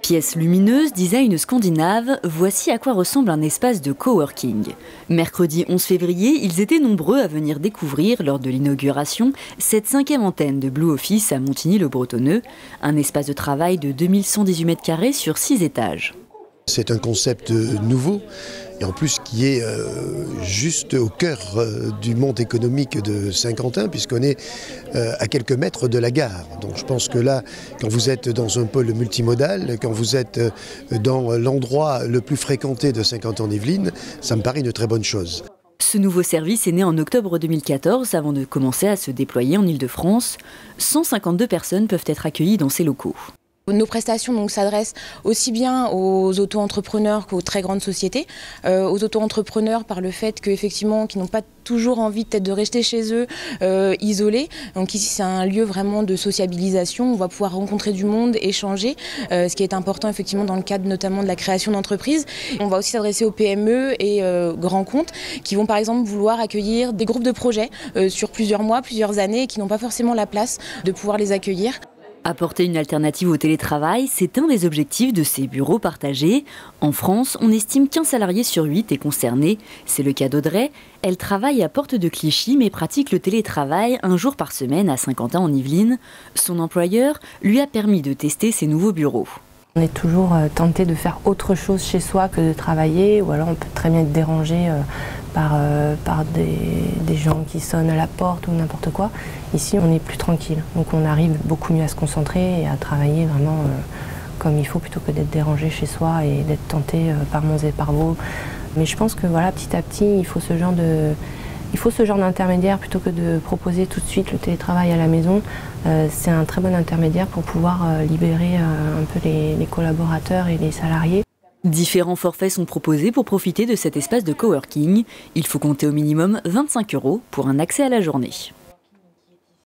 Pièces lumineuses, design scandinave, voici à quoi ressemble un espace de coworking. Mercredi 11 février, ils étaient nombreux à venir découvrir, lors de l'inauguration, cette 5e antenne de Blue Office à Montigny-le-Bretonneux, un espace de travail de 2118 mètres carrés sur 6 étages. C'est un concept nouveau et en plus qui est juste au cœur du monde économique de Saint-Quentin puisqu'on est à quelques mètres de la gare. Donc je pense que là, quand vous êtes dans un pôle multimodal, quand vous êtes dans l'endroit le plus fréquenté de Saint-Quentin-en-Yvelines, ça me paraît une très bonne chose. Ce nouveau service est né en octobre 2014 avant de commencer à se déployer en Île-de-France. 152 personnes peuvent être accueillies dans ces locaux. Nos prestations s'adressent aussi bien aux auto-entrepreneurs qu'aux très grandes sociétés. Aux auto-entrepreneurs par le fait qu'effectivement, qu'ils n'ont pas toujours envie peut-être de rester chez eux isolés. Donc ici, c'est un lieu vraiment de sociabilisation. On va pouvoir rencontrer du monde, échanger, ce qui est important effectivement dans le cadre notamment de la création d'entreprises. On va aussi s'adresser aux PME et grands comptes qui vont par exemple vouloir accueillir des groupes de projets sur plusieurs mois, plusieurs années et qui n'ont pas forcément la place de pouvoir les accueillir. Apporter une alternative au télétravail, c'est un des objectifs de ces bureaux partagés. En France, on estime qu'un salarié sur 8 est concerné. C'est le cas d'Audrey. Elle travaille à Porte de Clichy mais pratique le télétravail un jour par semaine à Saint-Quentin-en-Yvelines. Son employeur lui a permis de tester ces nouveaux bureaux. On est toujours tenté de faire autre chose chez soi que de travailler, ou alors on peut très bien être dérangé par des gens qui sonnent à la porte ou n'importe quoi. Ici, on est plus tranquille, donc on arrive beaucoup mieux à se concentrer et à travailler vraiment comme il faut plutôt que d'être dérangé chez soi et d'être tenté par Mons et par Vaux. Mais je pense que voilà, petit à petit, il faut ce genre d'intermédiaire plutôt que de proposer tout de suite le télétravail à la maison. C'est un très bon intermédiaire pour pouvoir libérer un peu les collaborateurs et les salariés. Différents forfaits sont proposés pour profiter de cet espace de coworking. Il faut compter au minimum 25 € pour un accès à la journée.